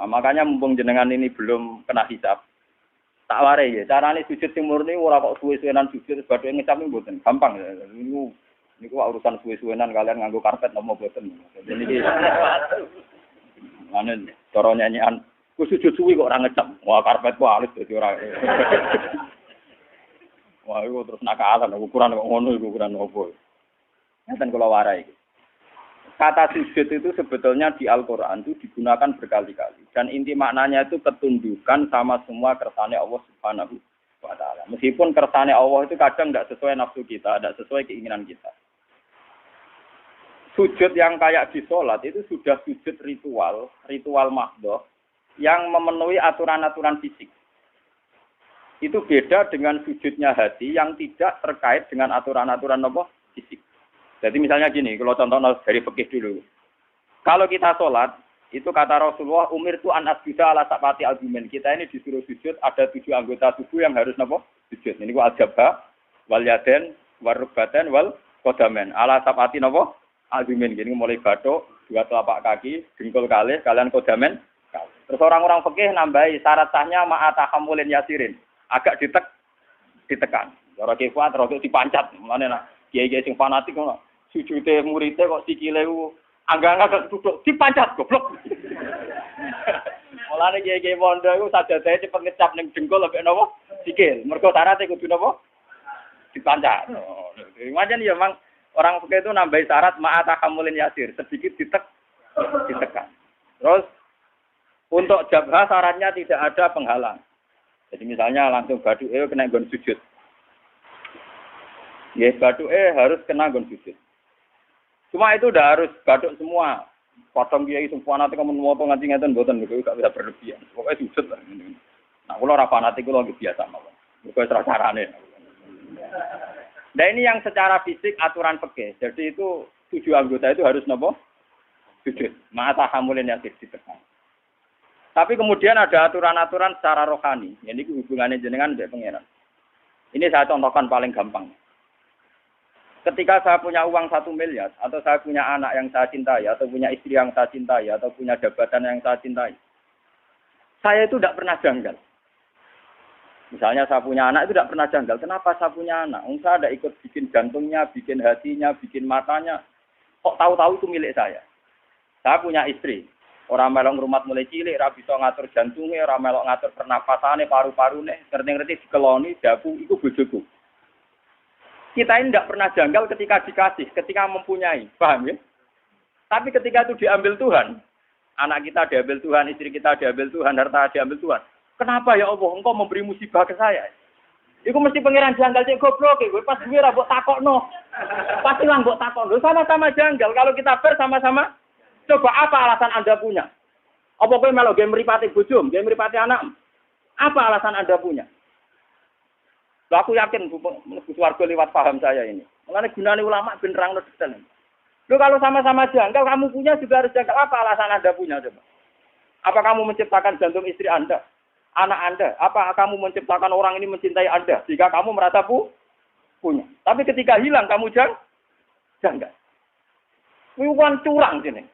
Nah, makanya mumpung jenengan ini belum kena hisab, tak warai ya. Carane sujud sing murni ora kok suwe-suwenan sujud badhe ngecap mboten. Gampang ya. Niku urusan suwe-suwenan kalian nganggo karpet nopo mboten. Jadi iki ane cara nyanyian ku sujud suwi kok ora ngecap. Wah karpet ku alis dadi ora. Wah iku terus nakalan ukuran kok ngono iku ukuran opo. Ngeten kula warai. Kata sujud itu sebetulnya di Al-Quran itu digunakan berkali-kali. Dan inti maknanya itu ketundukan sama semua kersane Allah Subhanahu wa Ta'ala. Meskipun kersane Allah itu kadang tidak sesuai nafsu kita, tidak sesuai keinginan kita. Sujud yang kayak di sholat itu sudah sujud ritual mahdoh yang memenuhi aturan-aturan fisik. Itu beda dengan sujudnya hati yang tidak terkait dengan aturan-aturan fisik. Jadi misalnya gini, kalau contoh dari fikih dulu. Kalau kita sholat, itu kata Rasulullah, umir tu an asjuda ala sapati argumen. Kita ini disuruh sujud, ada 7 anggota tubuh yang harus sujud. Ini ku al-jabha, wal yaden, wal rukbaten, wal kodamen. Ala sapati argumen. Gini mulai batuk, 2 telapak kaki, dengkul kalih, kalian kodamen. Terus orang-orang fikih nambahi syarat sahnya ma'atahamulin yasirin. Agak ditekan. Cara kifat, rokok dipancat. Mana kiai-kiai sing fanatik ngono. Sujude muridé kok sikile angga-angga duduk dipancat goblok. Mulane kiai-kiai pondok iku sajadahe cepet ngecap ning dengkul ambek napa? Sikil. Mergo syaratnya kudu napa? Dipancat. Macam ya memang orang fikih itu nambahi syarat ma'atahamulin yasir, sedikit ditekan. Terus untuk jabha syaratnya tidak ada penghalang. Jadi misalnya langsung baduke kena nggon sujud. Ya, baduke harus kena nggon sujud. Cuma itu udah harus baduk semua. Potong kiai semua nanti kamu moto nganti ngeten mboten niku gak bisa berlebihan. Pokoknya sujud lah. Nah, kula ora fanatik kula nggih biasa mawon. Niku wis carane. Nah, ini yang secara fisik aturan fikih. Jadi itu 7 anggota itu harus napa? Sujud. Ma'ata hamulin yasir ditekan. Tapi kemudian ada aturan-aturan secara rohani. Ini hubungannya jenengan dengan pangeran. Ini saya contohkan paling gampang. Ketika saya punya uang 1 miliar, atau saya punya anak yang saya cintai, atau punya istri yang saya cintai, atau punya jabatan yang saya cintai, saya itu tidak pernah janggal. Misalnya saya punya anak itu tidak pernah janggal. Kenapa saya punya anak? Saya ada ikut bikin jantungnya, bikin hatinya, bikin matanya. Kok tahu-tahu itu milik saya? Saya punya istri. Orang melok rumah mulai cilik, ora bisa ngatur jantungnya, orang melok ngatur pernapasannya, paru-parune, ngerti-ngerti dikeloni, dapu, itu bojoku. Kita ini tidak pernah janggal ketika dikasih, ketika mempunyai. Paham ya? Tapi ketika itu diambil Tuhan, anak kita diambil Tuhan, istri kita diambil Tuhan, harta diambil Tuhan. Kenapa ya Allah, engkau memberi musibah ke saya? Iku mesti pangeran janggal cek goblok, gue pas gue ra mbok takokno. Pasti lah mbok takokno. Sama-sama janggal. Kalau kita bersama-sama, coba apa alasan Anda punya? Apa kowe melok game mripate bojo, game mripate anak? Apa alasan Anda punya? Loh, aku yakin mlebu swarga lewat paham saya ini. Mengenai gunane ulama ben nerangno detail. Loh, kalau sama-sama janggal, kamu punya juga harus janggal. Apa alasan Anda punya coba? Apa kamu menciptakan jantung istri Anda? Anak Anda? Apa kamu menciptakan orang ini mencintai Anda? Jika kamu merasa punya. Tapi ketika hilang, kamu janggal. Wiwan curang sini.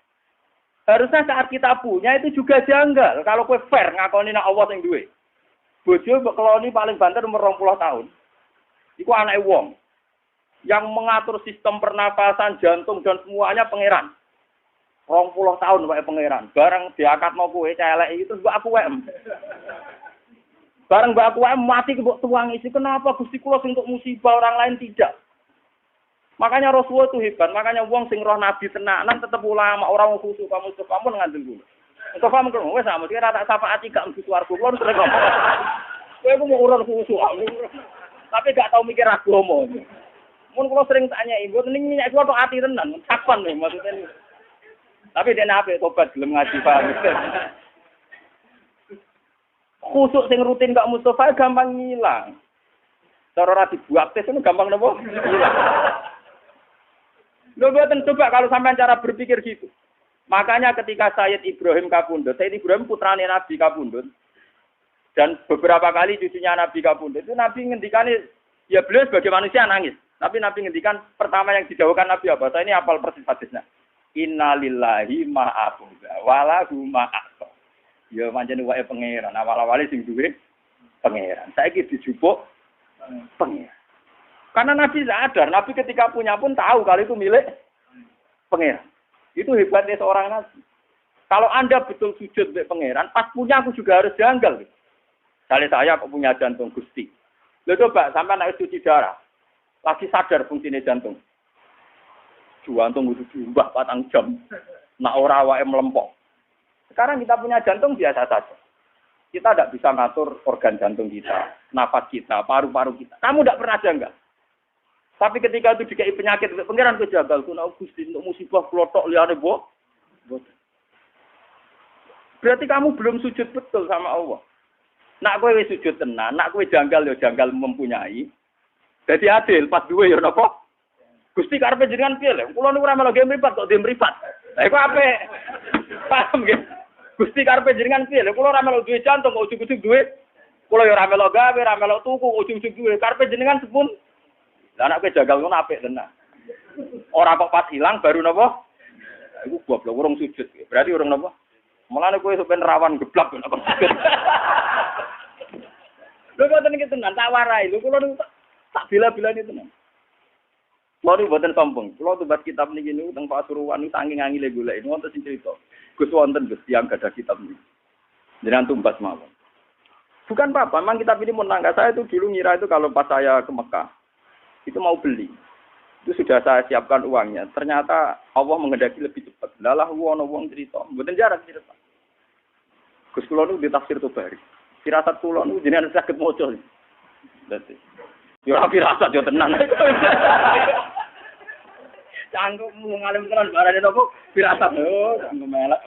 Harusnya saat kita punya itu juga janggal. Kalau kowe fair ngakoni nek Allah sing duwe. Bojo mbok keloni paling banter umur 20 tahun. Iku anake wong. Yang mengatur sistem pernapasan, jantung dan semuanya pangeran. 20 tahun wae pangeran. Bareng diakatno kowe celek itu mbok aku wae. Bareng mbok aku wae mati mbok tuang isi. Kenapa Gusti kula sing untuk musibah orang lain tidak? Makanya Rasulullah itu hebat. Makanya wong sing roh nabi tenanan tetep ulama, orang khusus kamu ngandel dulu. Engko kamu kok wis sama iki rata syafaati gak mesti swarga kula terus kok. Kowe ku mau urun khusus. Tapi gak tau mikir agama. Mun kula sering tanya ibu ning minyak kuwi tok ati tenan, kapan nih maksudnya. Tapi dene ape tobat gelem ngaji paham. Khusuk sing rutin kok Mustofa gampang ngilang. Cara ora dibuat tes itu gampang napa? Hilang. Lho boten coba kalau sampean cara berpikir gitu. Makanya ketika Sayyid Ibrahim Kapundhut, Sayyid Ibrahim putrane Nabi Kapundhut, dan beberapa kali cucunya Nabi Kapundhut, itu Nabi ngendikane, ya beliau sebagai manusia nangis. Tapi Nabi ngendikan pertama yang didhawuhkan Nabi apa? Saya ini hafal persis hadisnya. Innalillahi ma'akhudha walahu ma'akhudha. Ya pancen wae pangeran. Awal-awale sing duwe pangeran. Saiki dijupuk pangeran. Karena Nabi sadar, Nabi ketika punya pun tahu kalau itu milik pangeran. Itu hebatnya seorang Nabi. Kalau Anda betul sujud untuk pangeran, pas punya aku juga harus janggal. Kali saya kok punya jantung Gusti. Lo coba sampai naik cuci darah. Lagi sadar fungsinya jantung. Jantung itu diubah 4 jam. Nak ora wae melempok. Sekarang kita punya jantung biasa saja. Kita tidak bisa ngatur organ jantung kita, napas kita, paru-paru kita. Kamu tidak pernah janggal. Tapi ketika itu dikai penyakit, pangeran kejagal. Kuna Gusti untuk musibah klotok liane boh. Berarti kamu belum sujud betul sama Allah. Nak kowe wis sujud tenan, nak kowe janggal ya janggal mempunyai. Jadi adil pas duwe ya napa? Gusti karepe jenengan piye lho? Kula niku ora melu game mripat kok game mripat. Lah iku apik. Paham nggih? Gusti karepe jenengan piye lho? Kula ora melu duwe jantung kok ujug-ujug duwe. Kula ya ora melu gawe, ora melu tuku kok ujug-ujug duwe. Karepe jenengan sepun. Lah anak kowe janggal ngono apik tenan. Ora kok pas ilang baru napa? Iku goblok urung sujud. Berarti urung napa? Mulane kowe sampeyan rawan geblak nek kok sujud. Lho boten iki tenan tak warai. Lho kula niku tak bila-bilani tenan. Kula niku boten sombong. Kula tumbas kitab niki niku teng Pasuruan niku saking angile golek. Wonten sing crito. Gus wonten Gus tiyang gadah kitab niku. Jenengan tumbas mawon. Bukan apa-apa, memang kitab ini menangga saya itu dulu ngira itu kalau pas saya ke Mekah itu mau beli. Itu sudah saya siapkan uangnya. Ternyata Allah menghendaki lebih cepat. Lalah wong cerita. Mboten jarak cerita. Gus kula niku di tafsir Tobari. Firasat kula niku jenengan saged maca. Dadi. Yo ora firasat yo tenan. Canggung ngalim tenan barane napa firasat. Oh, canggung melek.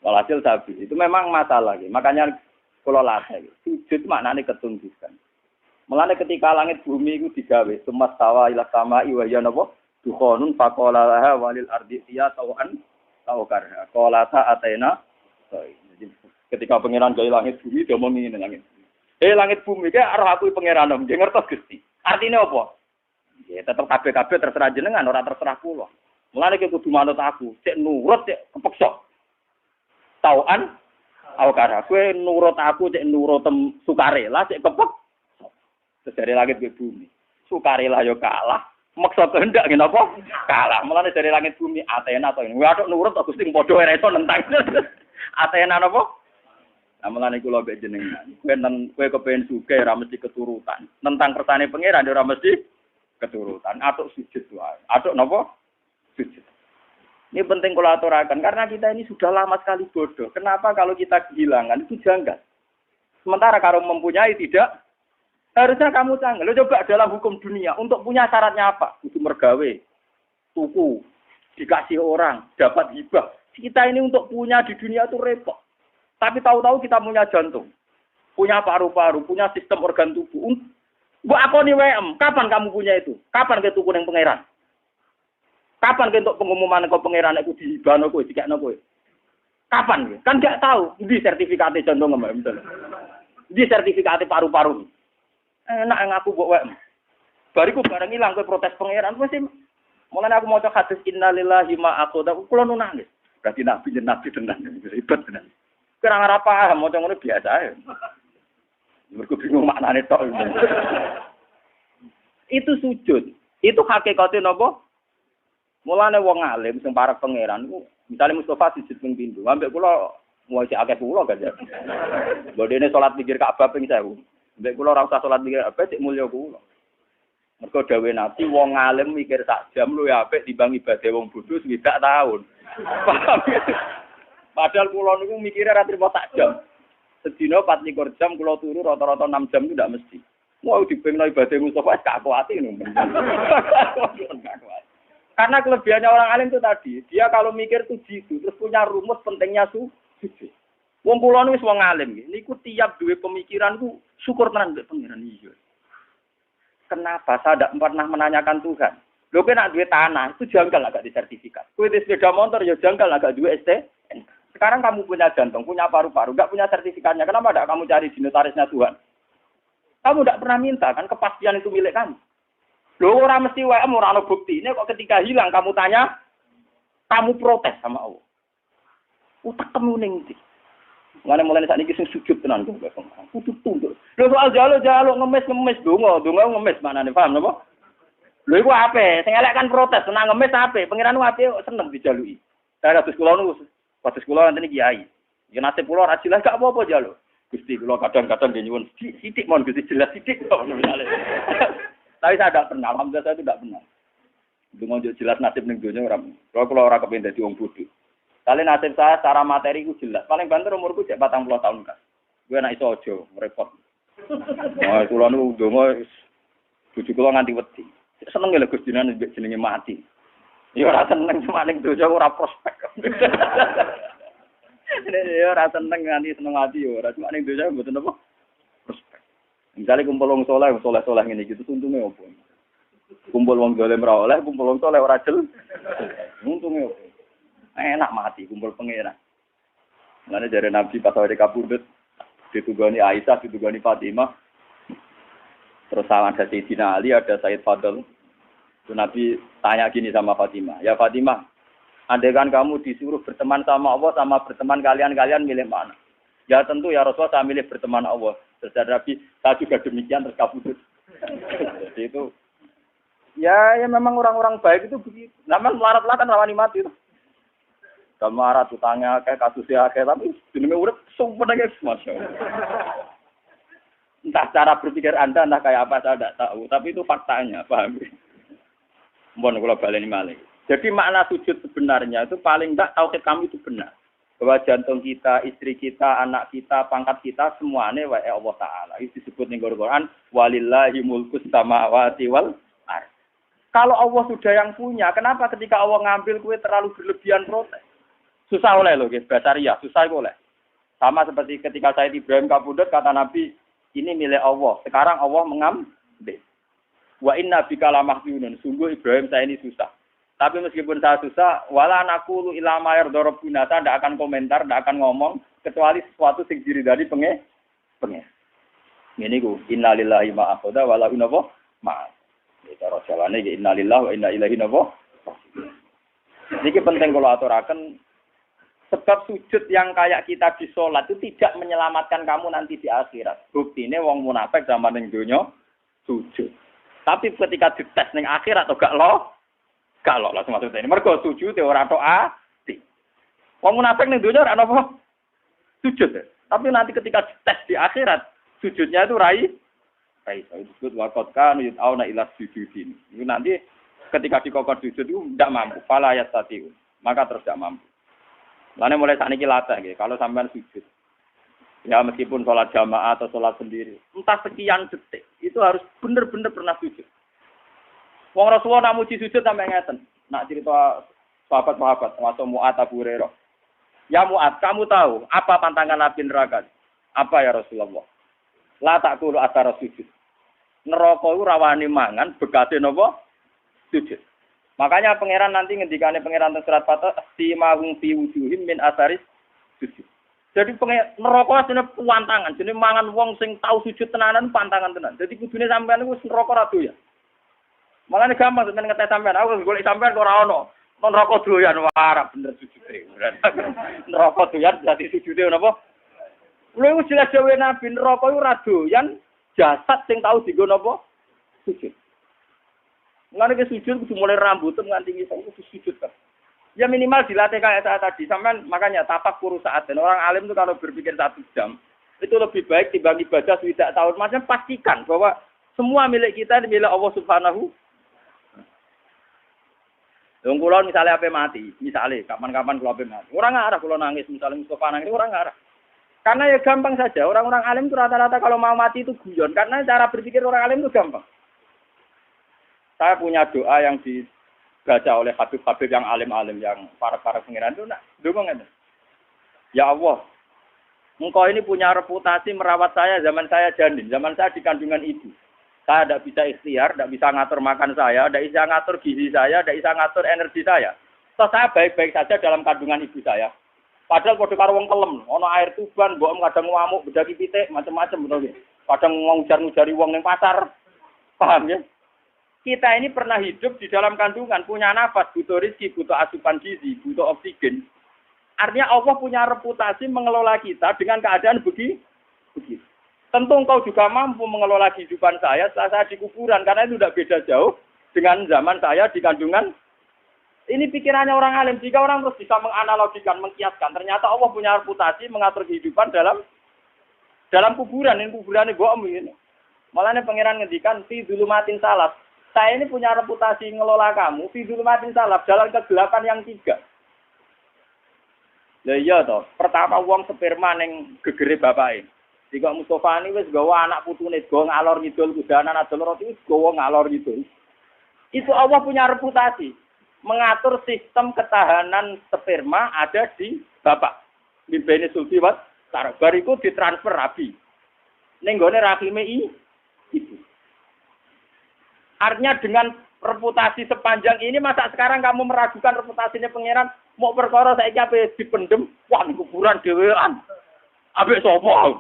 Walhasil sapi. Itu memang masalah gitu. Makanya kula latih. Sujud maknane ketundukan. Mulane ketika langit bumi itu digawe, sumas tawa ila sama wa ya napa? Dukhonun faqala laha walil ardi ya tawan tawkarha. Qala ta atena. Jadi ketika pangeran gawe langit bumi dia ngomong ngene langit. Langit bumi ki arep aku pangeran om, nggih ngertos Gusti. Artine apa? Ya tetep kabeh-kabeh terserah jenengan, ora terserah kula. Mulane ki kudu manut aku, cek nurut cek kepeksa. Tawan tawkarha. Kowe nurut aku cek nurut sukarela cek kepek. Dari langit ke bumi. Sukarela yo kalah, maksa kehendak ngene apa? Kalah. Mulane dari langit bumi Athena to. Kuwi atok nurut Gusti padha ora iso nentang. Athena napa? Lah mulane kula mbek jenengan. Kowe kepengin sugih ora mesti keturutan. Nentang kersane pangeran ora mesti keturutan. Atok sujud wae. Atok napa? Sujud. Ini penting kula aturaken karena kita ini sudah lama sekali bodoh. Kenapa kalau kita kehilangan itu janggal? Sementara kalau mempunyai tidak. Harusnya kamu canggih. Lo coba dalam hukum dunia, untuk punya syaratnya apa? Kudu mergawe, tuku, dikasih orang, dapat hibah. Kita ini untuk punya di dunia itu repot. Tapi tahu-tahu kita punya jantung, punya paru-paru, punya sistem organ tubuh. Mbok akoni WM, kapan kamu punya itu? Kapan ke tuku ning pangeran? Kapan ke untuk pengumuman ke pangeran iku dihibahno kowe, dikekno kowe? Kapan? Kan gak tahu. Di sertifikatnya jantung mbak misalnya. Di sertifikatnya paru-paru. Enak ngaku mbok wae. Bariku bareng ilang kowe protes pangeran wis mulane aku maca hadis innalillahi ma aqada kula nu nangis. Berarti nabi tenan ribet tenan. Kurang ora paham maca ngono biasa ae. Mergo bingung maknane tok. Itu sujud. Itu hakikate napa? Mulane wong alim sing parek pangeran iku misale Mustofa sujud ping pindho. Ambek kula ngwasi akeh kula kan. Bodene salat pikir Ka'bah ping 1000. Mbek kula ora usah salat mikir apa cek mulya kula. Mergo dawuh Nabi wong alim mikir sak jam luwih apik timbang ibadah wong bodho 20 tahun. Paham ya? Padahal kula niku mikire ora trimo sak jam. Sedina 24 jam kula turu rata-rata 6 jam itu ndak mesti. Mau dipengno ibadah Mustofa wis gak kuwati ngono. Karena kelebihannya orang alim itu tadi, dia kalau mikir tuh gitu, terus punya rumus pentingnya sujud. Wong kula wis wong alim nggih. Niku tiap duwe pemikiran ku syukur tenan mbek pangeran iya. Kenapa saya tidak pernah menanyakan Tuhan? Lho kowe nek duwe tanah itu janggal agak disertifikat. Kowe di sepeda motor ya janggal agak duwe STNK. Sekarang kamu punya jantung, punya paru-paru, enggak punya sertifikatnya. Kenapa tidak kamu cari di notarisnya Tuhan? Kamu tidak pernah minta kan kepastian itu milik kamu. Lho ora mesti wae ora ono bukti. Ini kok ketika hilang kamu tanya, kamu protes sama Allah. Utak kamu ning ndi? Ngene mulai sakniki sing sujud tenan kok. Kudu tunduk. Lho soal jaluk ngemis donga ngemis manane paham napa? Lho iku ape? Sing elek kan protes, senang ngemis ape? Pangeran ape seneng dijaluki. Saya kados kula niku, kados kula nanti kiai. Ya nasib kula ra jelas gak apa-apa jaluk. Gusti kula kadang-kadang nggih nyuwun sithik mon Gusti jelas sithik kok misale. Tapi saya tidak pernah, alhamdulillah saya tidak pernah. Dungo jelas nasib ning donya ora. Kula ora kepengin dadi wong bodho. Kali nasib saya secara materi ku jelas. Paling banter umurku cek 40 tahun kan. Gue nek iso aja repot. Wah, kula niku donga bojo kula nganti wedi. Seneng lho Gusti jenenge mati. Ya ora seneng cuma ning donya ora prospek. Ya ora seneng nganti seneng ati ya ora cuma ning donya mboten apa. Prospek. Misalnya kumpul wong soleh ngene iki untunge opo? Kumpul wong dolim ora oleh, kumpul wong soleh ora jel. Untunge opo? Enak mati kumpul pangeran. Ngene jare Nabi pas awake kapundhut ditugani Aisyah, ditugani Fatimah. Terus ada Sayyidina Ali, ada Sayyid Fadl. Itu Nabi tanya gini sama Fatimah, "Ya Fatimah, andai kan kamu disuruh berteman sama Allah sama berteman kalian milih mana?" "Ya tentu ya Rasulullah saya milih berteman Allah." Terus Nabi, "Saya juga demikian terus kabudut." Jadi itu ya memang orang-orang baik itu begitu. Namun melarat-melarat kan rawani mati itu. Kalau melarat utangnya kayak kasusnya kayak tapi jenenge urip sumpah nangis masyaallah. Entah cara berpikir Anda entah kayak apa saya tidak tahu, tapi itu faktanya, paham? Mohon kula baleni malih. Jadi makna sujud sebenarnya itu paling enggak tauhid kami itu benar. Bahwa jantung kita, istri kita, anak kita, pangkat kita semuanya wa Allah Ta'ala. Itu disebut ning Quran, walillahi mulkus samawati wal ardh. Kalau Allah sudah yang punya, kenapa ketika Allah ngambil kue terlalu berlebihan protes? Susah oleh loh, guys. Basaria, susah oleh. Sama seperti ketika Sayyid Ibrahim kabudut, kata Nabi, ini milik Allah. Sekarang Allah mengambil. Wa inna bika lamahzunun. Sungguh Ibrahim saya ini susah. Tapi meskipun saya susah, wala naqulu ila ma yarda rabbuna, tidak akan komentar, tidak akan ngomong kecuali sesuatu sing diridani pengen. Ngene iku, innalillahi ma akhadha wa la ilaha ma. Cara jawane iki innalillahi wa inna ilaihi raji'un. Iki penting kalau aturaken sebab sujud yang kayak kita di sholat itu tidak menyelamatkan kamu nanti di akhirat. Buktine wong munafik zaman ning donya sujud. Tapi ketika dites ning akhirat atau gak lo langsung masuk ini. Mergo sujud ora tok ati. Wong munafik ning donya ora apa sujud. Tapi nanti ketika dites di akhirat sujudnya itu rai itu disebut waqad kan yutauna ila sujudin. Itu nanti ketika dikokor sujud itu tidak mampu, fala yastati'un. Maka terus tidak mampu. Lainnya mulai saat ini latih, gitu. Kalau sampean sujud, ya meskipun sholat jamaah atau sholat sendiri, entah sekian detik, itu harus benar-benar pernah sujud. Wong Rasulullah nak muji sujud sampai ngeten. Nak cerita sahabat-sahabat, termasuk Mu'ad Abu Hurairah. Ya Mu'ad, kamu tahu apa pantangan api neraka? Apa ya Rasulullah? La ta'kulu athara sujud. Neraka itu rawani mangan, bekate napa? Sujud. Makanya pangeran nanti ngendikane pangeran teng surat Fatah simahum fi wujuhim min asaris sujud. Jadi neraka asline pantangan, jenenge mangan wong sing tau sujud tenanan pantangan tenan. Jadi kudune sampean iku neraka ra doyan. Makane gampang sampean ngetes sampean, aku golek sampean kok ora ono. Neraka doyan wae bener sujude. Neraka doyan dadi sujude napa? Lha wis jelas dhewe Nabi neraka iku ra doyan jasad sing tau dienggo napa? Sujud. Mulane ke sujud kudu mulai rambut nganti ngisor kudu sujud kan. Ya minimal dilatih kayak saat tadi. Sampean makanya tafakkur saat dan orang alim itu kalau berpikir 1 jam itu lebih baik dibanding ibadah 3 tahun. Macam pastikan bahwa semua milik kita milik Allah Subhanahu. Wong kula misalnya ape mati, misalnya kapan-kapan kula ape mati. Ora ngarah kula nangis, misalnya Mustofa nangis ora ngarah. Karena ya gampang saja, orang-orang alim itu rata-rata kalau mau mati itu guyon karena cara berpikir orang alim itu gampang. Saya punya doa yang dibaca oleh habib-habib yang alim-alim, yang para pengiran itu, ngomong ya Allah, engkau ini punya reputasi merawat saya zaman saya janin, zaman saya di kandungan ibu. Saya tidak bisa ikhtiar, tidak bisa ngatur makan saya, tidak bisa ngatur gizi saya, tidak bisa ngatur energi saya. So, saya baik-baik saja dalam kandungan ibu saya. Padahal pada karo wong kelem, ono air tuban, mbok kadang ngamuk, bedaki pitik, macam-macam betul ya. Kadang ngujar-ngujari wong ning pasar. Paham ya? Kita ini pernah hidup di dalam kandungan, punya nafas, butuh rezeki, butuh asupan gizi, butuh oksigen. Artinya Allah punya reputasi mengelola kita dengan keadaan begitu. Tentu engkau juga mampu mengelola kehidupan saya setelah saya di kuburan. Karena itu tidak beda jauh dengan zaman saya di kandungan. Ini pikirannya orang alim. Jika orang terus bisa menganalogikan, mengkiaskan. Ternyata Allah punya reputasi mengatur kehidupan dalam kuburan. Ini kuburan ini bohong ini. Malah pangeran ngendikan, fi dzulumatin salaf. Saya ini punya reputasi ngelola kamu. Fi dzulumatin salaf. Dalam kegelapan yang 3. Lah iya toh, pertama wong sperma ning gegere bapake. Jika Mustofa ini wis gawa anak putune gawa ngalor ngidul kudanan adol roti wis gawa ngalor ngidul. Itu Allah punya reputasi mengatur sistem ketahanan sperma ada di bapak. Bimbene sulti wat bariku ditransfer rabi. Ning gone rahime ibu. Artinya dengan reputasi sepanjang ini masa sekarang kamu meragukan reputasinya pangeran? Mau perkara saiki ape dipendem, wah ning kuburan dhewean. Ambek sapa?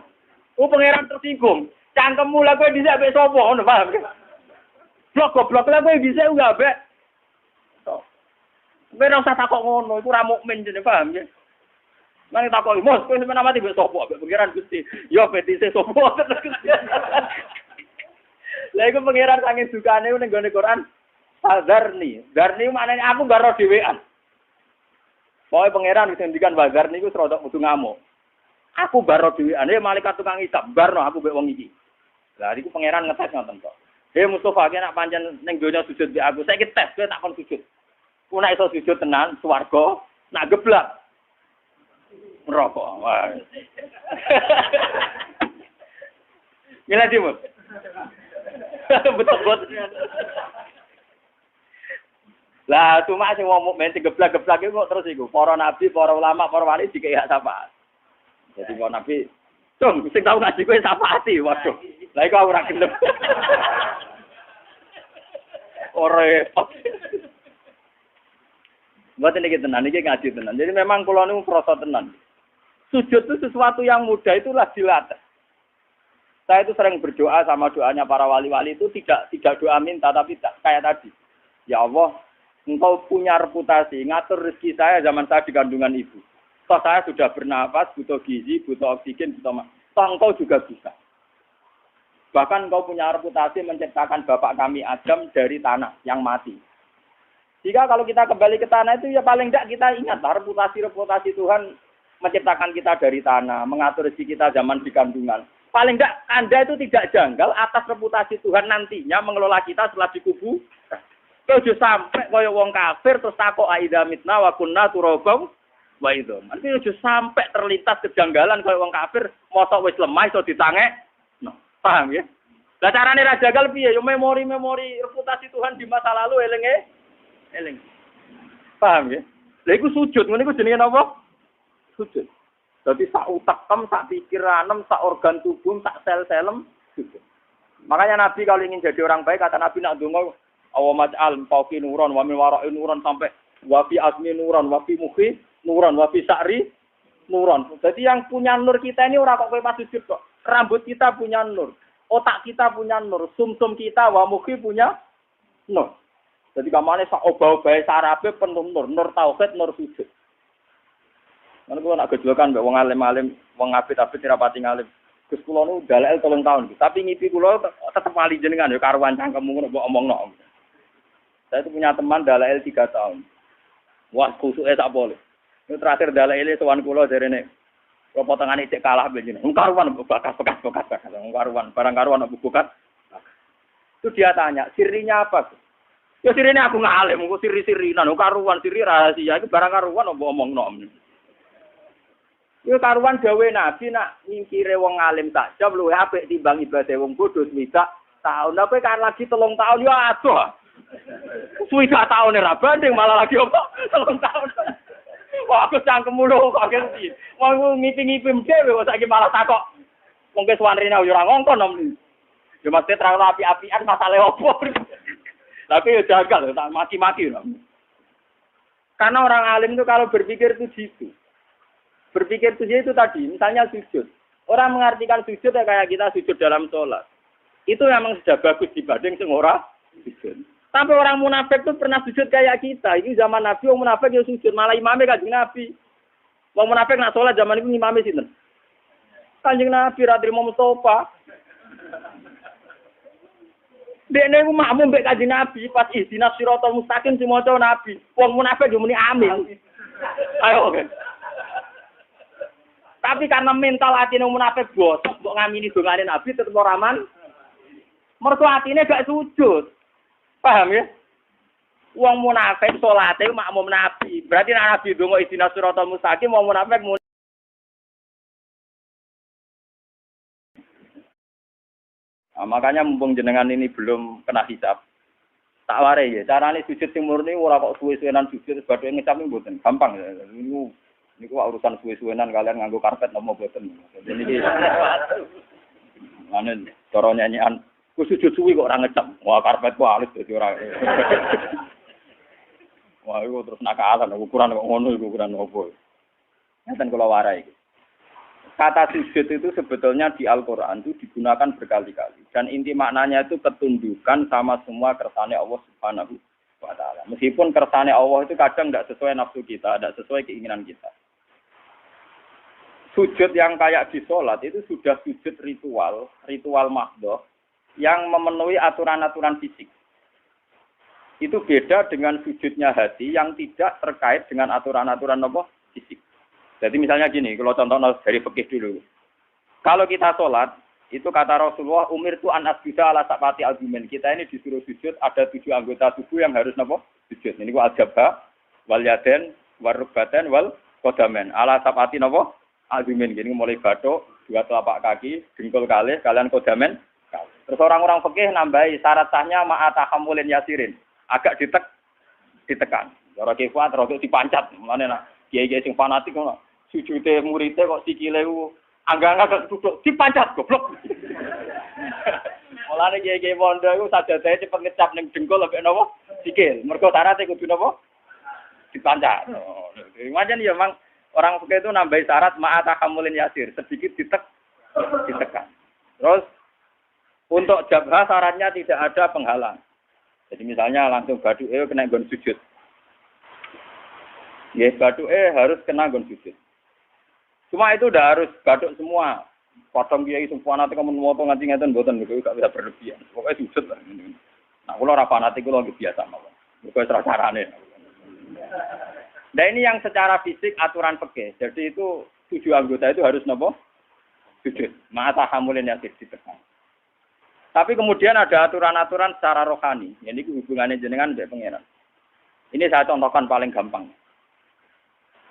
Oh pangeran tersinggung. Cangkemmu lha kowe dhisik ambek sapa ngono paham? Blok-blok lha kowe dhisik uga ambek. Kowe ora usah takok ngono, iku ora mukmin jane paham ya. Nang takoki, "Mos, kowe sampeyan mati ambek sapa?" Ambek pangeran Gusti. Yo petise sapa? Lha iku pangeran saking sukane ning gone Quran. Fadzarni. Darni maknane aku garo dhewean. Pokoke pangeran wis ngendikan bazar niku serodok kudu ngamuk. Aku baro dhewean, malaikat tukang hisab, barno aku mbek wong iki. Lah niku pangeran ngetes ngoten kok. Mustofa ki nek pancen ning donya sujud mbek aku, saiki tes kowe tak kon sujud. Ku nek iso sujud tenan swarga, nak geblak neraka. Wah. Gila Timur. Betul. Lah cuma sing wong mukmin digeblak-geblak iku kok terus iku para nabi, para ulama, para wali dikek hak syafaat. Jadi para nabi, "Cung, sing tau ngaji kowe syafaati." Waduh. Lah iku ora gelem. Ora repot. Mboten iki tenan, iki ngaji tenan. Jadi memang kula niku krasa tenan. Sujud itu sesuatu yang mudah itulah dilatih. Saya itu sering berdoa sama doanya para wali-wali itu tidak doa minta tapi kayak tadi. Ya Allah, Engkau punya reputasi, ngatur rezeki saya zaman saya di kandungan ibu. Toh saya sudah bernafas, butuh gizi, butuh oksigen, butuh toh engkau juga bisa. Bahkan engkau punya reputasi menciptakan bapak kami Adam dari tanah yang mati. Jika kalau kita kembali ke tanah itu ya paling tidak kita ingat reputasi Tuhan menciptakan kita dari tanah, mengatur rezeki kita zaman di kandungan. Paling tidak Anda itu tidak janggal atas reputasi Tuhan nantinya mengelola kita setelah dikubur. Ojo sampai kaya wong kafir terus takok aida mitna wa kunna turabau wa itu. Nanti ojo sampai terlintas kejanggalan kaya wong kafir mosok wis lemah iso ditangek. No, paham ya? Lah carane ra jagal piye? Yo memori reputasi Tuhan di masa lalu eling. Paham ya? Lha iku sujud, ngene iku jenenge apa? Sujud. Dadi sak utekem, sak pikiranem, sak organ tubuh, sak sel-selem sujud. Makanya Nabi kalau ingin jadi orang baik kata Nabi nak donga awamaj'al fauqi nuran wa min wara'i nuran sampai wa fi asmi nuran wa fi mukhi nuran wa fi sa'ri nuran. Jadi yang punya nur kita ini ora kok kowe pas sujud kok. Rambut kita punya nur, otak kita punya nur, sumsum kita wa mukhi punya nur. Jadi kamane sak obah-obahe sarape penuh nur tauhid, nur sujud. Mana kula nak gejolokan mbek wong alim-alim, wong apit-apit ora pati ngalim. Gus kula nu dalel 3 tahun. Tapi ngipi kula tetep wali jenengan ya karuan cangkemmu ngono mbok omongno. Saya itu punya teman dalail 3 tahun. Wah, kusuke sak boleh. Ini terakhir dalail sowan kula jarene. Kok potongane cek kalah begini. Karuan bekas. Karuan, barang karuan bukat. Itu dia tanya, sirinya apa? Ya sirinya aku ngalim, kok siri-sirinan, karuan, siri rahasia. Itu barang karuan mbok omongno. Ya karuan gawe Nabi nak nyingkire wong alim saja luwih apik timbang ibadah wong bodho swidak tahun. Tapi kan lagi 3 tahun ya adoh. Swidak tahun ora banding malah lagi apa? 3 tahun. Wah aku cangkemmu lho kok ngerti. Wong ngipi-ngipi dhewe kok saiki malah takok. Wong wis wanrene ora ngongkon om. Ya mesti terang api-apian masalah opo. Tapi ya jagal tak maki-maki lho. Karena orang alim itu kalau berpikir itu gitu. Berpikir itu tadi, misalnya sujud. Orang mengartikan sujud ya kayak kita sujud dalam sholat. Itu memang sudah bagus dibanding sing ora sujud. Tapi orang munafik itu pernah sujud kayak kita. Ini zaman Nabi orang munafik ya sujud, malah imamnya kanjeng Nabi. Wong munafik nak salat zaman iku ngimami sinten? Kanjeng Nabi ra trimo Mustofa. Dene iku makmum mbek Kanjeng Nabi pas ihdinas siratal mustaqim sing maca Nabi. Wong munafik yo muni amin. Ayo oke. Tapi karena mental atine munafik bosok mbok ngamini dongane Nabi tetep ora aman. Mergo atine gak sujud. Paham ya? Wong munafik salate makmum Nabi. Berarti nek Nabi ndonga ihdinas siratal mustaqim wong munafik makanya mumpung jenengan ini belum kena hisab, tak warai ya. Carane sujud sing murni ora kok suwe-suwenan sujud badhe ngecap mboten. Gampang ya. Niku urusan suwe-suwenan kalian nganggo karpet nopo mboten. Jadi iki ane cara nyanyian ku sujud suwi kok ora ngecap. Wah karpet ku halus dadi ora. Wah iku terus nakalan ukuran kok ngono iku ukuran opo. Ngeten kula warai. Kata sujud itu sebetulnya di Al-Quran itu digunakan berkali-kali. Dan inti maknanya itu ketundukan sama semua kersane Allah Subhanahu wa Ta'ala. Meskipun kersane Allah itu kadang tidak sesuai nafsu kita, tidak sesuai keinginan kita. Sujud yang kayak di sholat itu sudah sujud ritual mahdoh yang memenuhi aturan-aturan fisik. Itu beda dengan sujudnya hati yang tidak terkait dengan aturan-aturan fisik. Jadi misalnya gini, kalau contoh dari fikih dulu. Kalau kita sholat, itu kata Rasulullah, umir tu an asjuda ala sapati argumen. Kita ini disuruh sujud, ada 7 anggota tubuh yang harus sujud. Ini gua al-jabha, wal yaden, wal rukbaten, wal kodamen. Ala sapati argumen. Gini mulai batuk, 2 telapak kaki, dengkul kalih, kalian kodamen. Terus orang-orang fikih nambahi syarat sahnya ma'atahamulin yasirin. Agak ditekan. Orang kifat, rotok dipancat. Mana kiai-kiai sing fanatik ngono. Sujude muridé kok sikile ku angga-angga duduk dipancat goblok. Mulane kiai-kiai pondok iku sajadahe cepet ngecap ning dengkul lepek napa? Sikil. Mergo syaraté kudu napa? Dipancat. Wajan ya memang orang fikih itu nambahi syarat ma'atahamulin yasir, sedikit ditekan. Terus untuk jabha syaratnya tidak ada penghalang. Jadi misalnya langsung baduke kena nggon sujud. Ya, baduke harus kena nggon sujud. Cuma itu udah harus batuk semua. Potong kiai semua nanti kamu moto nganti ngeten mboten niku gak bisa berlebihan. Pokoknya sujud lah. Nah, kula ora fanatik kula nggih biasa mawon. Mergo ora carane. Nah, ini yang secara fisik aturan fikih. Jadi itu 7 anggota itu harus napa? Sujud. Ma'ata hamulin yakin ditekan. Tapi kemudian ada aturan-aturan secara rohani. Ini hubungannya jenengan mbek pangeran. Ini saya contohkan paling gampang.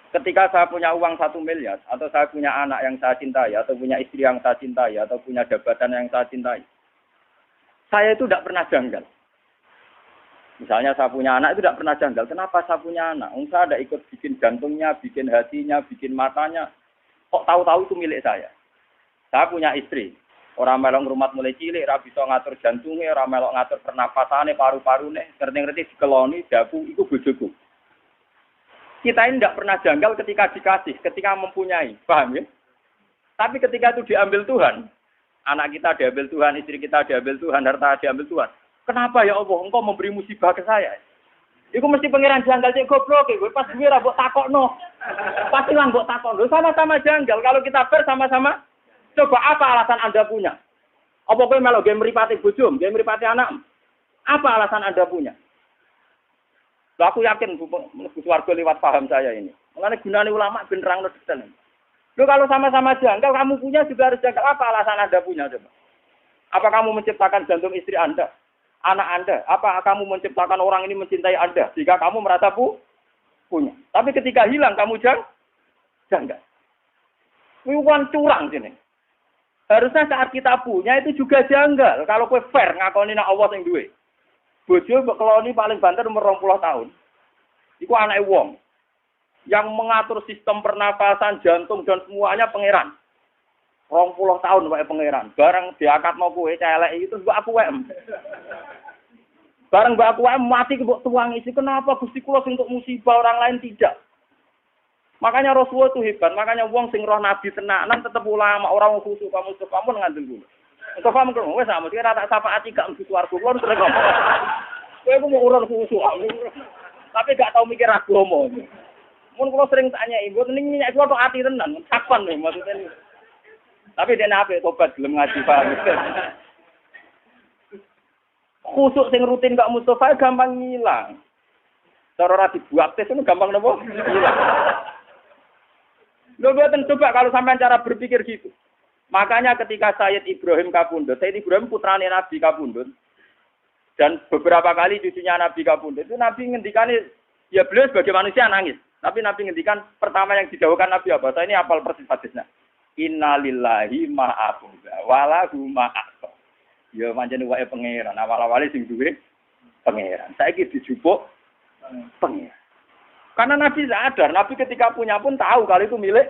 Ketika saya punya uang 1 miliar, atau saya punya anak yang saya cintai, atau punya istri yang saya cintai, atau punya jabatan yang saya cintai, saya itu tidak pernah janggal. Misalnya saya punya anak itu tidak pernah janggal. Kenapa saya punya anak? Saya tidak ikut bikin jantungnya, bikin hatinya, bikin matanya. Kok tahu-tahu itu milik saya? Saya punya istri. Orang melok rumah mulai cilik, ora bisa ngatur jantungnya, orang melok ngatur pernapasannya, paru-parune, ngerti-ngerti dikeloni, dabu, itu bojoku. Kita ini tidak pernah janggal ketika dikasih, ketika mempunyai. Paham ya? Tapi ketika itu diambil Tuhan, anak kita diambil Tuhan, istri kita diambil Tuhan, harta diambil Tuhan. Kenapa ya Allah, engkau memberi musibah ke saya? Iku mesti pangeran janggal, cek goblok, pas gue rabok takokno. Pasti lah mbok takokno, sama-sama janggal. Kalau kita bersama-sama, coba apa alasan Anda punya? Apa kowe melok game mripate bojomu, game mripate anak? Apa alasan Anda punya? Lah aku yakin mlebu swarga lewat paham saya ini. Mulane gunane ulama ben nerangno detail. Lho kalau sama-sama janggal, kamu punya juga harus janggal. Apa alasan Anda punya coba? Apa kamu menciptakan jantung istri Anda? Anak Anda? Apa kamu menciptakan orang ini mencintai Anda? Jika kamu merasa punya. Tapi ketika hilang, kamu janggal. Wiwan curang sini. Harusnya saat kita punya itu juga janggal. Kalau kowe fair ngakoni nek Allah sing duwe. Bojo mbok keloni paling banter umur 20 tahun. Iku anake wong. Yang mengatur sistem pernapasan, jantung dan semuanya pangeran. 20 tahun wae pangeran. Bareng diakatno kowe celek itu mbok aku wae. Bareng mbok aku wae mati mbok tuangisi. Kenapa Gusti kula sing untuk musibah orang lain tidak? Makanya Rasulullah itu hebat. Makanya wong sing roh nabi tenanan tetep ulama, orang khusus kamu ngandel dulu. Engko kamu kok wis sama kira tak syafaati gak mesti swarga. Kulo terus ngomong. Kowe mau urun khusus. Tapi gak tau mikir agama. Mun kula sering tanya ibu ning minyak kuwi tok ati tenan, kapan nih maksudnya. Tapi dia apik tobat gelem ngaji paham. Khusuk sing rutin kok Mustofa gampang ngilang. Cara ora dibuat tes itu gampang napa? Hilang. Lho mboten coba kalau sampean cara berpikir gitu. Makanya ketika Sayyid Ibrahim Kapundhut, Sayyid Ibrahim putrane Nabi Kapundhut dan beberapa kali cucunya Nabi Kapundhut itu Nabi ngendikane ya beliau sebagai manusia nangis. Tapi Nabi ngendikan pertama yang didhawuhkan Nabi apa? Saya ini hafal persis hadisnya. Innalillahi ma'abuda walahu ma'akhfa. Ya pancen wae pangeran, awal-awale sing duwe pangeran. Saiki dijupuk pangeran. Karena Nabi sadar, Nabi ketika punya pun tahu kalau itu milik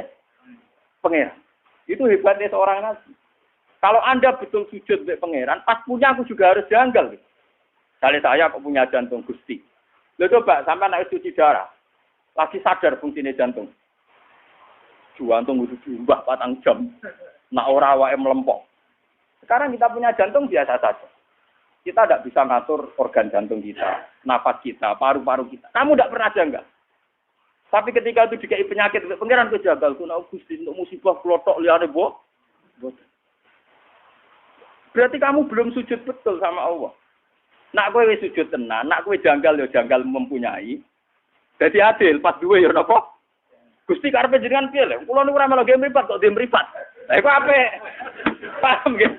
pangeran. Itu hebatnya seorang nabi. Kalau Anda betul sujud milik pangeran, pas punya aku juga harus janggal. Misalnya saya kok punya jantung Gusti. Lo coba sampai naik cuci darah. Lagi sadar fungsinya jantung. Jantung itu diumbah 4 jam. Nak ora wae melempok. Sekarang kita punya jantung biasa saja. Kita tidak bisa ngatur organ jantung kita, nafas kita, paru-paru kita. Kamu tidak pernah janggal. Tapi ketika itu dikai penyakit, pangeran kejagal. Kuna Gusti untuk musibah klotok liane bo. Berarti kamu belum sujud betul sama Allah. Nak kowe wis sujud tenan, nak kowe janggal ya janggal mempunyai. Jadi adil, pas duwe ya napa? Gusti karepe jenengan piye lho? Kula niku ora melu game mripat kok game mripat. Lah iku apik. Paham nggih?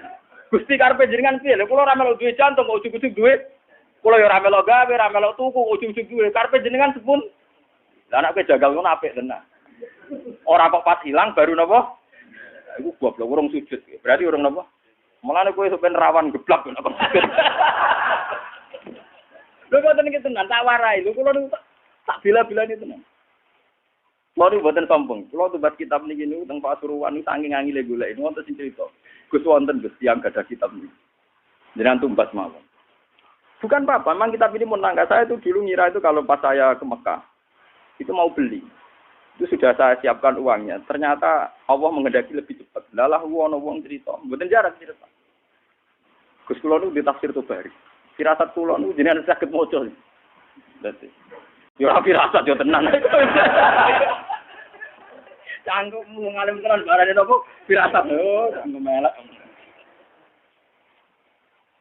Gusti karepe jenengan piye lho? Kula ora melu duwe jantung kok ujug-ujug duwe. Kula ya ora melu gawe, ora melu tuku, ujug-ujug duwe. Karepe jenengan sepun. Lah nek kowe jagal ngono apik tenan. Ora kok pas ilang baru napa? Iku goblok urung sujud. Berarti urung napa? Mulane kowe sampeyan rawan geblak kok sujud. Lho kok tenan iki tenan tak warai. Lho kula niku tak bila-bilane tenan. Kulo niku mboten sombong. Kulo tumbas kitab niki niku teng Pasuruan niku saking angile golek. Wonten sing crita. Gus wonten Gus tiyang gadah kitab niki. Jenengan tumbas mawon. Bukan apa-apa, memang kitab ini menangga. Saya itu dulu ngira itu kalau pas saya ke Mekah, itu mau beli. Itu sudah saya siapkan uangnya. Ternyata Allah menghendaki lebih cepat. Lalah wong cerita. Mboten jarak cerita. Gus kulo niku ditafsir Tobari. Firasat kulo niku jenengan saged maca. Dadi yo ora firasat yo tenan. Canggung ngalim tenan barane nopo firasat. Oh, melek.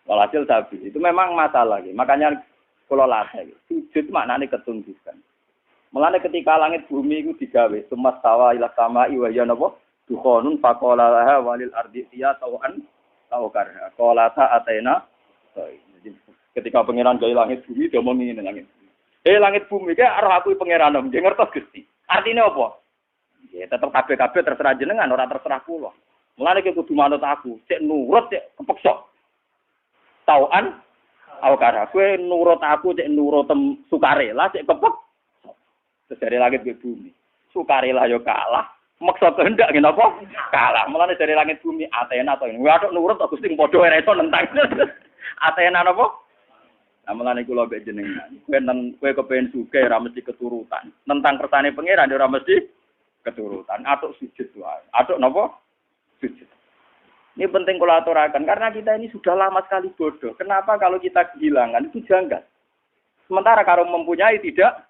Walhasil sabi. Itu memang masalah. Makanya kalau latih. Sujud maknanya ketundukan. Mulane ketika langit bumi itu digawe. Sumas tawa ilah sama iwaya nopo. Dukhonun fakolalaha walil ardi siya tawan tawkarha. Kolata atena. Ketika pengiran gawe langit bumi. Dia mau ngingin langit bumi. Langit bumi. Kaya arah aku pengiran. Dia ngertos Gusti. Artinya apa? Ya tetap kabeh-kabeh terserah jenengan, ora terserah kula. Mulane iki kudu manut aku, cek nurut cek kepeksa. Tauan awakara kowe nurut aku cek nurut sukarela cek kepek. Dari langit ke bumi. Sukarela yo kalah, maksa kehendak ngene apa? Kalah. Mulane dari langit bumi Athena to. Waduh nurut kok Gusti padha ora iso nentang. Athena napa? Nah, mulane kula mbek jenengan. Kowe kepengin sugih ora mesti keturutan. Nentang kersane pangeran ora mesti keturutan, atuk sujud wae. Atuk napa? Sujud. Ini penting kalau aturakan, karena kita ini sudah lama sekali bodoh. Kenapa kalau kita kehilangan itu janggal? Sementara kalau mempunyai tidak,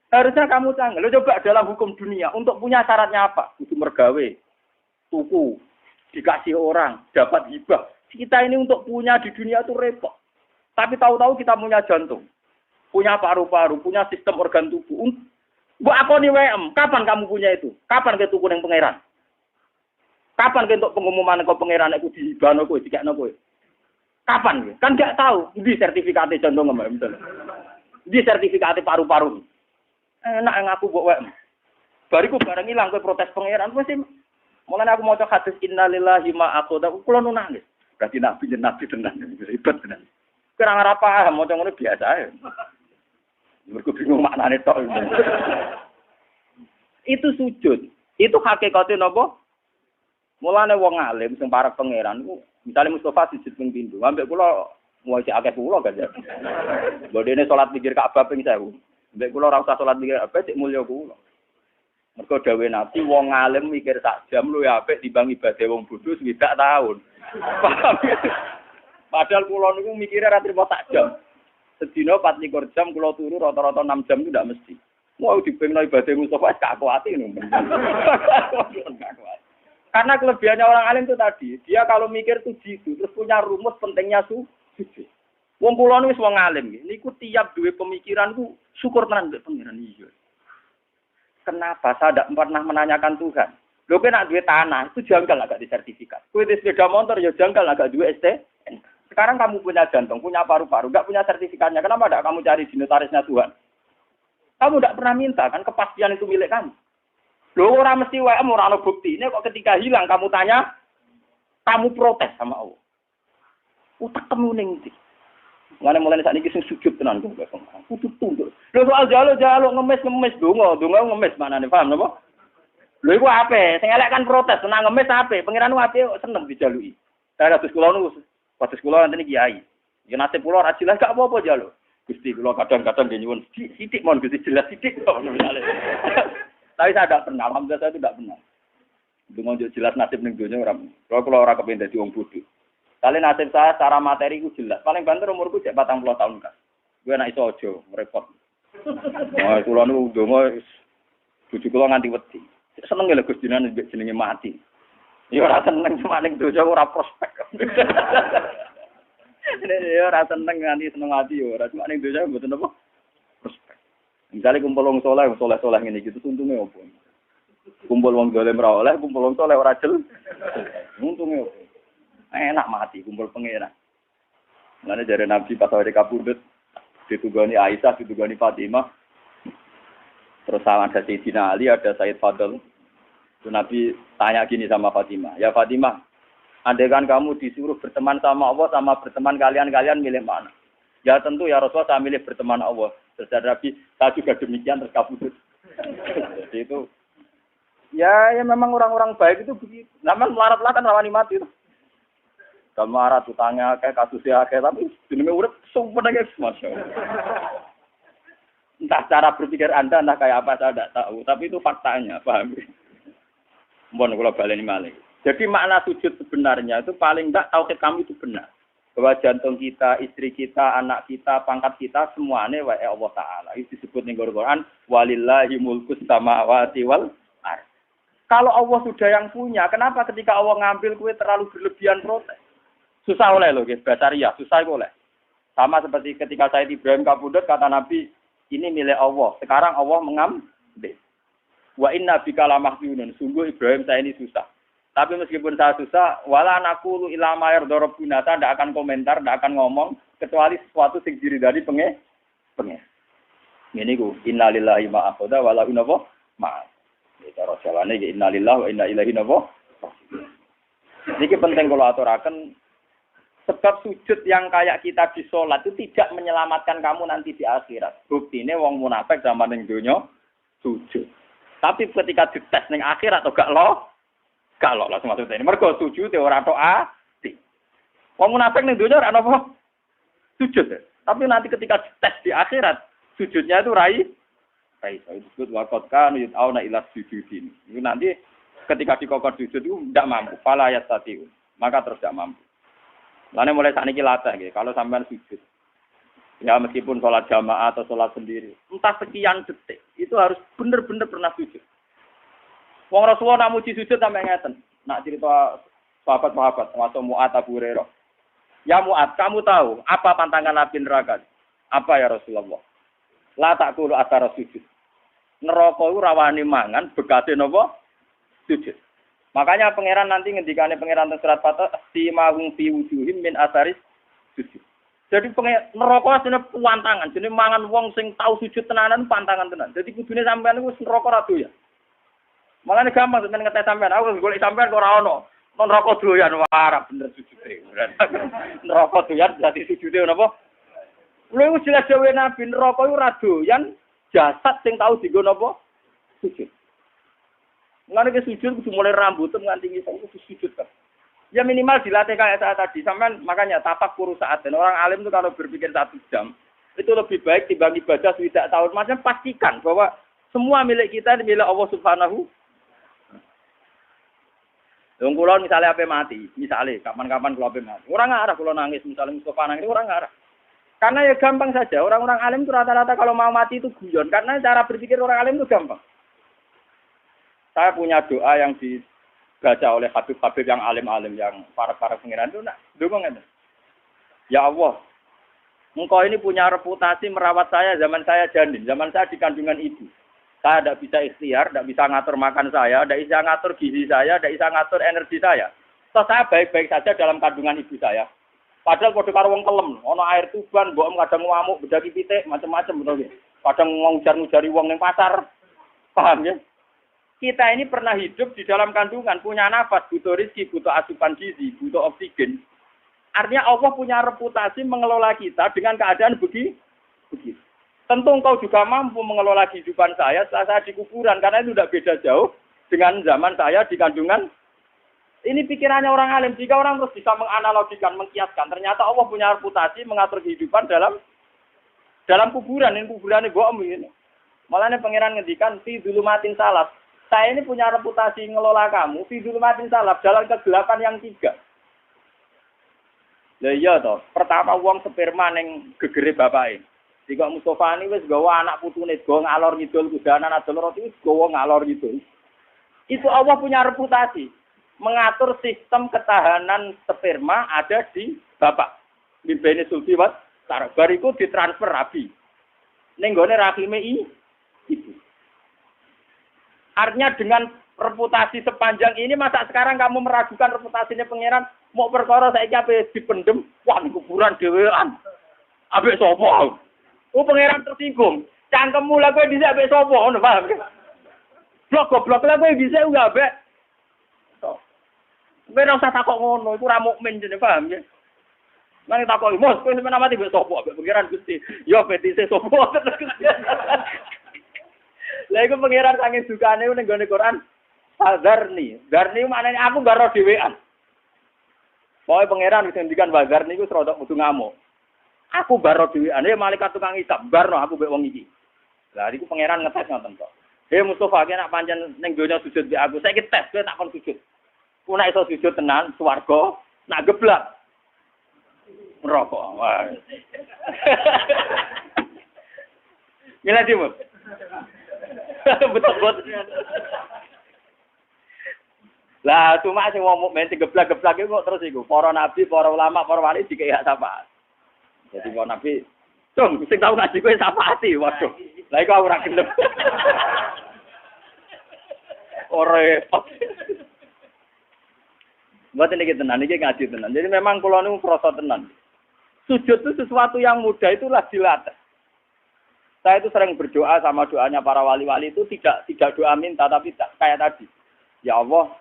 harusnya kamu janggal. Lo coba dalam hukum dunia, untuk punya syaratnya apa? Itu mergawe, tuku, dikasih orang, dapat hibah. Kita ini untuk punya di dunia itu repot. Tapi tahu-tahu kita punya jantung, punya paru-paru, punya sistem organ tubuh. Bu aku nih WM, kapan kamu punya itu? Kapan kita tuku yang pangeran? Kapan kita untuk pengumuman kau pangeran aku dihibahno kowe, dikekno kowe? Kapan? Kan nggak tahu. Di sertifikatnya jantung mbak misalnya. Di sertifikatnya paru-paru. Enak yang aku buat WM. Bariku barang hilang kowe protes pangeran, mesti mulane aku maca hadis innalillahi ma aqada. Kulo nu nangis. Berarti nabi tenan ribet tenan. Kira ora paham maca ngono biasa ae. Mergo bingung maknane tok. Itu sujud. Itu hakikate napa? Mulane wong alim sing para pangeran iku misale Mustofa sujud ping pindho, ambek kula mau sik akeh kula kan ya. Bodene salat pikir Ka'bah ping 1000. Ambek kula ora usah salat pikir Ka'bah sik mulya kula. Mergo dawuh Nabi wong alim mikir sak jam luwih apik timbang ibadah wong bodho swidak taun. Paham ya? Padahal kula niku mikire ora trimo sak jam. Sedina 24 jam kula turu rata-rata 6 jam itu ndak mesti. Mau dipengno ibadah Mustafa gak kuati ngono. Karena kelebihannya orang alim itu tadi, dia kalau mikir tuh jitu, terus punya rumus pentingnya sujud. Wong kula wis wong alim nggih. Niku tiap duwe pemikiran ku syukur tenan mbek pangeran iya. Kenapa saya tidak pernah menanyakan Tuhan? Lho kowe nak duwe tanah itu janggal agak disertifikat. Kowe di sepeda motor ya janggal agak duwe STNK. Sekarang kamu punya jantung, punya paru-paru, enggak punya sertifikatnya. Kenapa tidak kamu cari di notarisnya Tuhan? Kamu tidak pernah minta kan kepastian itu milik kamu. Loh orang mesti wae ora ana bukti. Ini kok ketika hilang kamu tanya, kamu protes sama Allah. Utak kamu ning ndi? Ngene mulai sakniki sing sujud tenan kok kudu tunduk. Lho soal jalo ngemis donga ngemis manane paham napa? Lho iku ape? Sing elek kan protes, senang ngemis ape? Pangeran ape seneng dijaluki. Kados kula niku kados kula nanti kiai. Ya nasib kula ora jelas gak apa-apa jaluk. Gusti kula kadang-kadang nyuwun sithik mon Gusti jelas sithik kok misale. Tapi saya tidak pernah, alhamdulillah saya itu tidak pernah. Dengan jelas nasib ning dunia orang. Kalau orang kepengin dadi wong bodho. Kali nasib saya secara materi itu jelas. Paling banter umurku cek 40 tahun kan. Gue nak iso aja repot. Nah, kula niku ndonga bojo kula nganti wedi. Seneng lho Gusti jenenge mati. Ya ora seneng cuma ning donya ora prospek. Ya ora seneng nganti seneng mati ya ora cuma ning donya mboten apa prospek. Misalnya kumpul wong soleh ngene iki untunge opo? Kumpul wong dolim ra oleh, kumpul wong soleh ora jel. Untunge opo? Enak mati kumpul pangeran. Ngene jare Nabi pas awake kabudut ditugani Aisyah, ditugani Fatimah. Terus sama ada Sayyidina Ali, ada Sayyid Fadl. Itu Nabi tanya gini sama Fatimah, "Ya Fatimah, andai kan kamu disuruh berteman sama Allah sama berteman kalian milih mana?" Ya tentu ya Rasulullah saya milih berteman Allah. Terus Nabi, saya juga demikian terus kabudut. Jadi itu, ya memang orang-orang baik itu begitu. Namanya melarat-larat kan rawani mati itu. Gak marah utangnya kayak kasusnya kayak tapi jenenge urip sumpah guys Masya Allah. Entah cara berpikir Anda entah kayak apa saya tidak tahu, tapi itu faktanya, paham? Mohon kalau baleni malih. Jadi makna sujud sebenarnya itu paling enggak tauhid kami itu benar. Bahwa jantung kita, istri kita, anak kita, pangkat kita semuanya wae Allah Taala. Itu disebut ning Quran walillahi mulkus samawati wal ardh. Kalau Allah sudah yang punya, kenapa ketika Allah ngambil kue terlalu berlebihan protes? Susah oleh loh, guys. Basaria, susah oleh. Sama seperti ketika Sayyid Ibrahim kabudut, kata Nabi, ini milik Allah. Sekarang Allah mengambil. Wa inna bika lamahjunun. Sungguh Ibrahim saya ini susah. Tapi meskipun saya susah, wala naqulu ila ma yardarabbuna, saya tidak akan komentar, tidak akan ngomong kecuali sesuatu sing diri dari pengen. Ngene iku, innalillahi ma akhadha wa lahu ma. Iki cara jawane iki innalillahi wa inna ilaihi raji'un. Iki penting kalau aturaken. Sebab sujud yang kayak kita di sholat itu tidak menyelamatkan kamu nanti di akhirat. Buktinya wong munafik zaman ning donya sujud. Tapi ketika dites ning akhirat atau gak langsung masuk ini. Mergo sujud ora tok ati. Wong munafik ning donya ora apa sujud. Tapi nanti ketika dites di akhirat, sujudnya itu rai itu disebut waqad kanu yut'auna ila sujudin. Itu nanti ketika dikokor sujud itu tidak mampu, fala yastati'u. Maka terus tidak mampu. Lainnya mulai saat ini latih, gitu. Kalau sampean sujud, ya meskipun sholat jamaah atau sholat sendiri, entah sekian detik, itu harus benar-benar pernah sujud. Wong Rasulullah nak muji sujud sampai ngeten, nak cerita sahabat-sahabat, termasuk Mu'ad Abu Hurairah. Ya Mu'ad, kamu tahu apa pantangan Nabi neraka? Apa ya Rasulullah? La taqulu athara sujud. Neraka itu rawani mangan, bekate napa? Sujud. Makanya pangeran nanti ngendikane pangeran teng surat Fatah si mahum fi wujuhim min asaris sujud. Jadi neraka asline pantangan, jenenge mangan wong sing tau sujud tenanan pantangan tenan. Jadi kudune sampean niku neraka ra doyan. Makane gampang sampean ngetes sampean, aku golek sampean kok ora ono. Neraka doyan warak bener sujude. Neraka doyan dadi sujude napa? Lha jelas dhewe Nabi neraka iku ra doyan jasad sing tau dienggo napa? Sujud. Nggak ada sujud, kudu mulai rambut, nganti ngisang, kudu sujud kan. Ya minimal dilatih kayak saya tadi. Sampai makanya tapak kurus saat. Dan orang alim itu kalau berpikir 1 jam, itu lebih baik dibanding ibadah tidak tahun. Maksudnya pastikan bahwa semua milik kita milik Allah Subhanahu. Yang kulon misalnya apa mati, misalnya kapan-kapan kalau apa mati. Orang ngarah kalau nangis, misalnya Mustafa nangis, orang ngarah. Karena ya gampang saja. Orang-orang alim itu rata-rata kalau mau mati itu guyon. Karena cara berpikir orang alim itu gampang. Saya punya doa yang dibaca oleh habib-habib yang alim-alim, yang para pengiran itu. Dukung itu. Ya Allah, Engkau ini punya reputasi merawat saya zaman saya janin. Zaman saya di kandungan ibu. Saya tidak bisa ikhtiar, tidak bisa ngatur makan saya, tidak bisa ngatur gizi saya, tidak bisa ngatur energi saya. So, saya baik-baik saja dalam kandungan ibu saya. Padahal pada karo wong kelem, ono air tuban, mbok kadang ngamuk, bedaki pitik, macam-macam betul. Kadang ngujar-ngujari wong ning pasar. Paham ya? Kita ini pernah hidup di dalam kandungan, punya nafas, butuh rezeki, butuh asupan gizi, butuh oksigen. Artinya Allah punya reputasi mengelola kita dengan keadaan begitu. Tentu engkau juga mampu mengelola kehidupan saya setelah saya di kuburan, karena itu tidak beda jauh dengan zaman saya di kandungan. Ini pikirannya orang alim. Jika orang terus bisa menganalogikan, mengkiaskan, ternyata Allah punya reputasi mengatur kehidupan dalam kuburan. Ini kuburan ini bohong ini. Malah pangeran ngendikan fi dzulumatin salaf. Saya ini punya reputasi ngelola kamu fi dzulumatin salaf dalam kegelapan yang 3. Lah iya toh. Pertama wong sperma ning gegere bapake. Jika Mustafa ini wis gawa anak putune, gawa ngalor ngidul kudanan adol roti wis gawa ngalor ngidul. Itu Allah punya reputasi mengatur sistem ketahanan sperma ada di bapak. Bimbene sulti wat bariku ditransfer rabi. Ning gone rahime ibu. Artinya dengan reputasi sepanjang ini masa sekarang kamu meragukan reputasinya pangeran mau perkara saiki ape dipendem wah ning kuburan dhewean. Ambek sapa? Oh pangeran tersinggung. Cangkemmu lha kowe dhisik ambek sapa ngono paham? Blok lha kowe dhisik enggak ambek kowe ora usah takok ngono, iku ora mukmin jenenge paham ya. Nang takoki, "Mos, kowe sampeyan mati mbek sapa?" Mbek pangeran Gusti. Yo petise sapa? Lah iku pangeran saking dukane ning gone Quran, "Fadzarni." Darni maknane aku gak ro dhewean. Pokoke pangeran wis ngendikan wazarni iku rada kudu ngamuk. Aku baro dhewean, malaikat tukang hisab, barno aku mbek wong iki. Lah iku pangeran ngetes ngoten kok. Mustafa, ki nek pancen ning donya sujud mbek aku, saiki tes kowe tak kon sujud. Ku nek iso sujud tenan swarga, nak geblak neraka. Wah. Gila Dimut. Betul. Lah cuma sing wong mukmin sing geblak-geblak iku kok terus iku para nabi, para ulama, para wali dikek hak syafaat. Jadi kok nabi, "Cung, sing tau ngaji kowe syafaati." Waduh. Lah iku ora gelem. Ora repot. Mboten iki tenan, iki ngaji tenan. Jadi memang kula niku krasa tenan. Sujud itu sesuatu yang mudah, itulah dilatih. Saya itu sering berdoa sama doanya para wali-wali itu tidak doa minta, tapi kayak tadi. Ya Allah,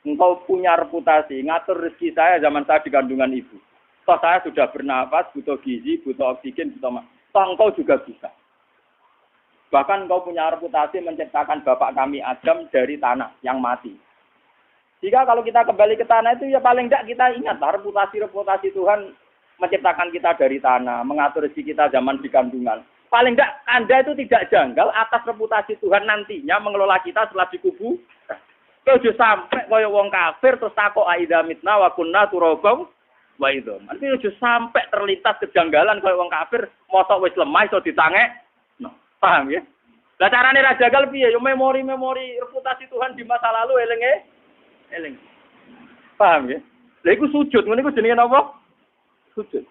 Engkau punya reputasi, ngatur rezeki saya zaman saya di kandungan ibu. Toh saya sudah bernafas, butuh gizi, butuh oksigen, butuh toh Engkau juga bisa. Bahkan Engkau punya reputasi menciptakan bapak kami Adam dari tanah yang mati. Jika kalau kita kembali ke tanah itu ya paling tidak kita ingat reputasi Tuhan menciptakan kita dari tanah, mengatur rezeki kita zaman di kandungan. Paling tidak Anda itu tidak janggal atas reputasi Tuhan nantinya mengelola kita setelah dikubur. Ojo sampai kaya wong kafir terus takok aida mitna wa kunna turabau wa idzam. Artinya ojo sampai terlintas kejanggalan kaya wong kafir mosok wis lemah iso ditangek. No, paham ya? Lah carane ra jagal piye? Yo memori reputasi Tuhan di masa lalu eling. Paham ya? Lha iku sujud, ngene iku jenenge napa? Sujud.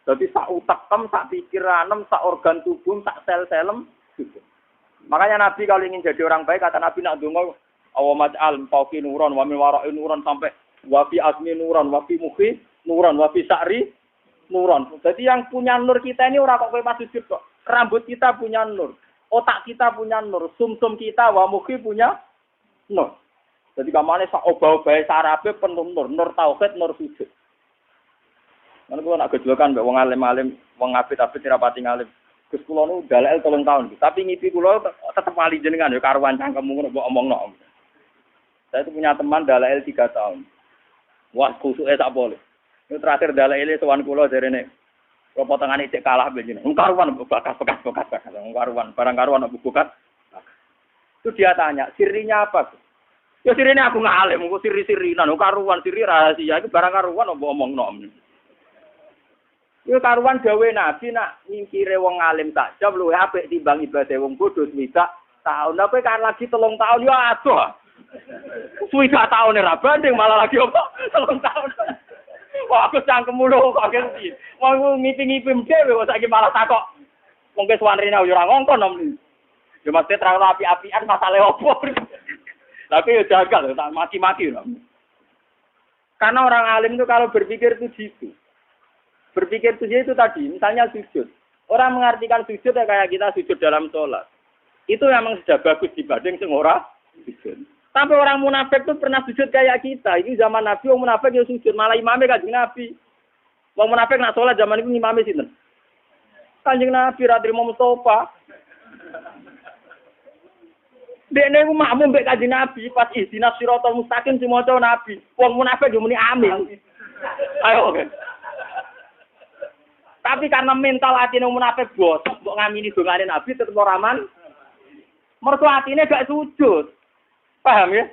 Dadi sak utekem, sak pikiranem, sak organ tubuh, sak sel-selem sujud. Makanya Nabi kalau ingin jadi orang baik kata Nabi nak donga awamaj'al fauqi nuran wa min wara'i nuran sampai wa fi asmi nuran wa fi mukhi nuran wa fi sa'ri nuran. Jadi yang punya nur kita ini ora kok kowe pas sujud kok. Rambut kita punya nur, otak kita punya nur, sumsum kita wa mukhi punya nur. Jadi kamane sak obah-obahe sarape penuh nur tauhid, nur sujud. Mana kula nak gejolokan mbek wong alim-alim, wong apit-apit ora pati ngalim. Gus kula nu dalel 3 tahun, tapi ngipi kula tetep wali jenengan ya karuan cangkemmu ngono mbok omongno. Saya itu punya teman dalel 3 tahun. Wah, kusuke sak boleh. Itu terakhir dalele sowan kula jarene. Kula potongane cek kalah ben jeneng. Karuan bekas. Karuan, barang karuan bekas. Itu dia tanya, sirinya apa? Ya sirine aku ngalim, kok siri-sirinan, karuan siri rahasia, itu barang karuan mbok omongno. Yo karuan dawe Nabi nak nyingkire wong alim tak jam luwih apik timbang ibadah wong bodho swidak tahun. Lah kowe kan lagi 3 tahun yo adoh. Swidak tahun ora banding malah lagi apa? 3 tahun. Wah aku cangkemmu lho kok ngerti. Wong ngipi-ngipi dhewe kok saiki malah takok. Wong ke suwarine yo ora ngongkon nom. Yo mesti terlalu api-apian masalahe opo. Tapi yo jagal tak maki-maki lho. Karena orang alim itu kalau berpikir itu gitu. Berpikir itu tadi, misalnya sujud. Orang mengartikan sujud ya kayak kita sujud dalam sholat. Itu memang sudah bagus dibanding sing ora sujud. Tapi orang munafik itu pernah sujud kayak kita. Ini zaman Nabi, orang munafik ya sujud. Malah imamnya kanjeng Nabi. Orang munafik nak sholat zaman itu imamnya sinten. Kanjeng Nabi, Radri Mustafa. Dene ku makmum mbek kanjeng Nabi pas ihdinas siratal mustaqim sing maca Nabi. Wong munafik yo muni amin. Ayo oke. Tapi karena mental atine munafik bosok mbok ngamini dongane Nabi tetep ora aman. Mergo atine gak sujud. Paham ya?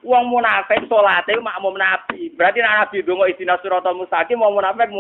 Wong munafik salate makmum Nabi. Berarti nek Nabi donga ihdinas siratal mustaqim wong munafik